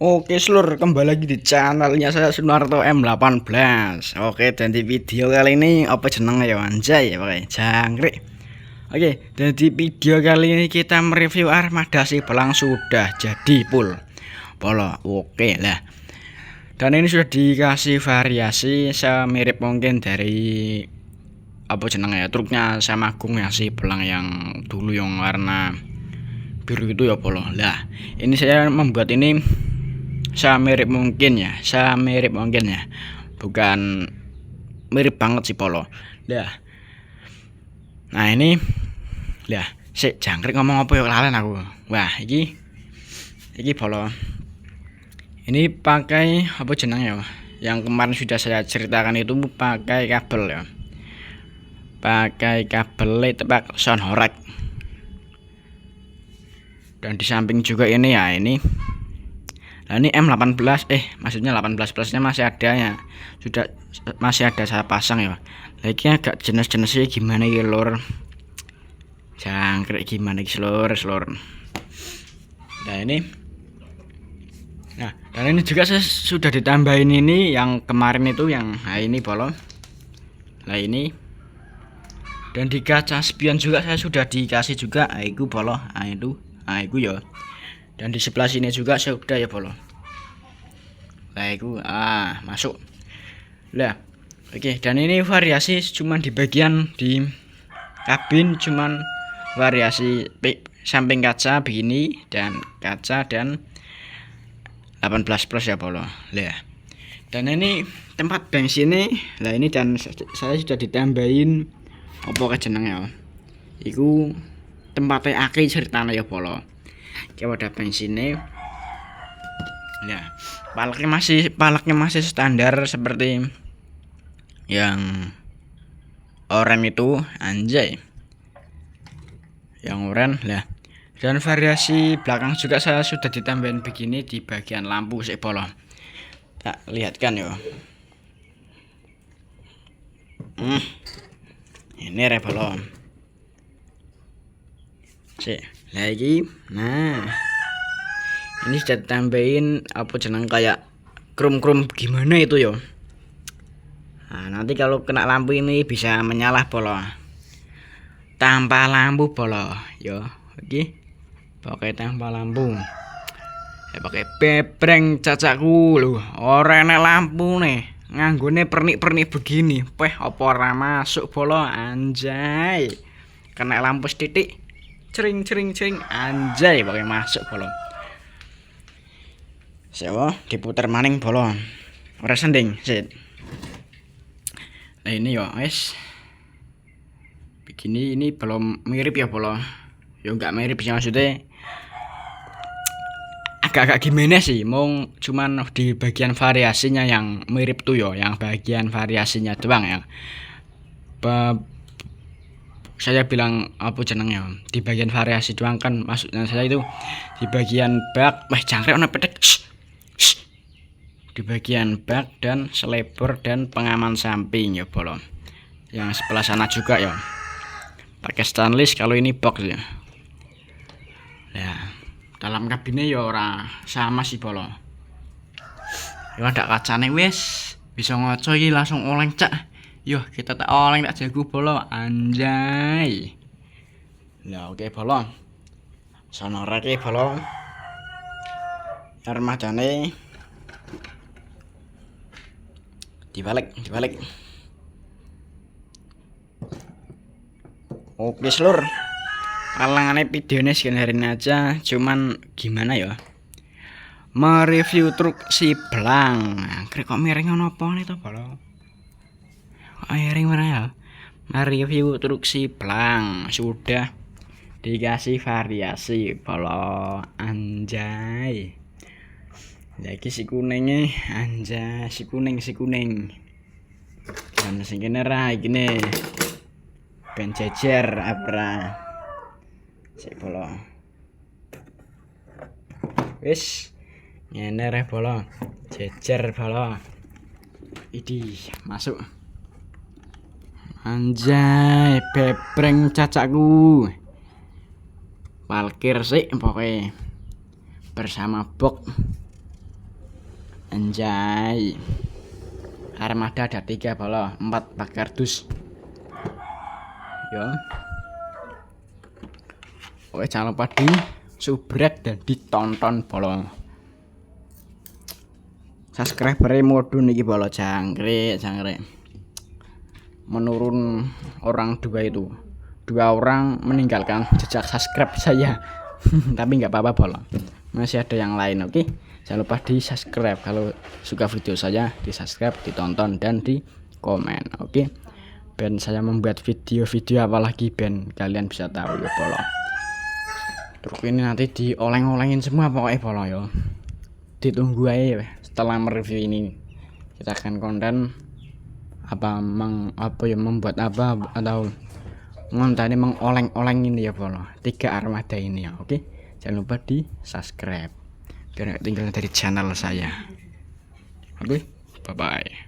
Oke seluruh kembali lagi di channelnya saya Sunarto M18. Oke, dan di video kali ini apa jenengnya ya anjay oke jangkrik. Oke, dan di video kali ini kita mereview armada si belang sudah jadi full polo. Oke lah, dan ini sudah dikasih variasi semirip mungkin dari apa jenengnya ya truknya sama Agung ya si belang yang dulu yang warna biru itu ya polo. Lah ini saya membuat ini semirip mungkin ya, bukan mirip banget sih polo. Nah ini si jangkrik ngomong apa ya lalen aku. Wah iki polo ini pakai apa jenengnya yang kemarin sudah saya ceritakan itu pakai kabel ya, pakai kabel tepak soundhorek. Dan di samping juga ini ya ini. Nah ini M18 maksudnya 18 plusnya masih ada ya, sudah masih ada saya pasang ya. Lagi agak jenis-jenisnya gimana ya lor, jangkrik gimana selor. Nah dan ini juga saya sudah ditambahin ini yang kemarin itu yang ini bolong. Nah ini dan di kaca spion juga saya sudah dikasih juga itu bolong. Itu ya. Dan di sebelah sini juga saya udah ya bolong. Nah itu masuk lah. Oke, dan ini variasi cuman di bagian di kabin, cuman variasi samping kaca begini dan kaca dan 18 plus ya bolong lah. Dan ini tempat bensinnya lah ini, dan saya sudah ditambahin apa jenengnya iku tempatnya aki ceritanya ya bolong. Coba ada bensinnya ya, palaknya masih standar seperti yang oranye itu anjay, yang oranye lah. Dan variasi belakang juga saya sudah ditambahin begini di bagian lampu sih bolong. Tak lihatkan yo. Ini bolong sih lagi. Nah ini sudah tambahin apa jeneng kayak krum gimana itu yo. Nah nanti kalau kena lampu ini bisa menyala polo, tanpa lampu polo yo. Oke, pakai tanpa lampu ya, pakai bebreng cacakku loh. Orang enak lampu nih nganggone pernik begini apa ora masuk polo anjay. Kena lampu titik cering anjay pakai masuk polo. Sewa diputar maning bolong ora sending sit. Nah ini ya guys begini, ini belum mirip ya bolong ya, enggak mirip sih maksudnya agak gimana sih, mau cuman di bagian variasinya yang mirip tuh yo, yang bagian variasinya doang ya. Saya bilang apa jenengnya di bagian variasi doang kan, maksudnya saya itu di bagian bak jangkrik ono pedek di bagian bak dan selebor dan pengaman samping ya bolong. Yang sebelah sana juga ya pakai stainless, kalau ini box ya. Nah dalam kabinnya ya ora sama sih bolong ya, ada kacane wis bisa ngoco iki langsung oleng cak yo, kita tak oleng tak jago bolong anjay. Nah oke bolong sonorake bolong armadane dibalik. Oke seluruh kalangannya videonya sekian hari ini aja, cuman gimana ya mereview truk si belang. Kok miring apa nih tuh bolong, kok miring mana ya. Mereview truk si belang sudah dikasih variasi bolong anjay. Lagi si kuningnya anjay, si kuning dan sing kene ra iki ben jejer abra si bolong wis ngene reh bolong jejer bolong idi masuk anjay bebreng cacakku. Parkir sih pokoknya bersama box Anjay. Armada ada 3 bolo, 4 pakai kardus. Yo. Oke, jangan lupa di subscribe dan ditonton bolo. Subscriber mode niki bolo jangkrik. Menurun orang 2 itu. 2 orang meninggalkan jejak subscribe saya. Tapi nggak apa-apa bolo. Masih ada yang lain, oke? Jangan lupa di subscribe. Kalau suka video saya, di subscribe, ditonton dan di komen, oke? Ben saya membuat video-video apalagi ben kalian bisa tahu ya bolo. Truk ini nanti dioleng-olengin semua pokoknya bolo ya. Ditunggu aja setelah mereview ini. Kita akan konten membuat apa atau ngontani mengoleng-oleng ini ya bolo. 3 armada ini ya, oke? Jangan lupa di subscribe biar gak tinggal dari channel saya. Oke, bye bye.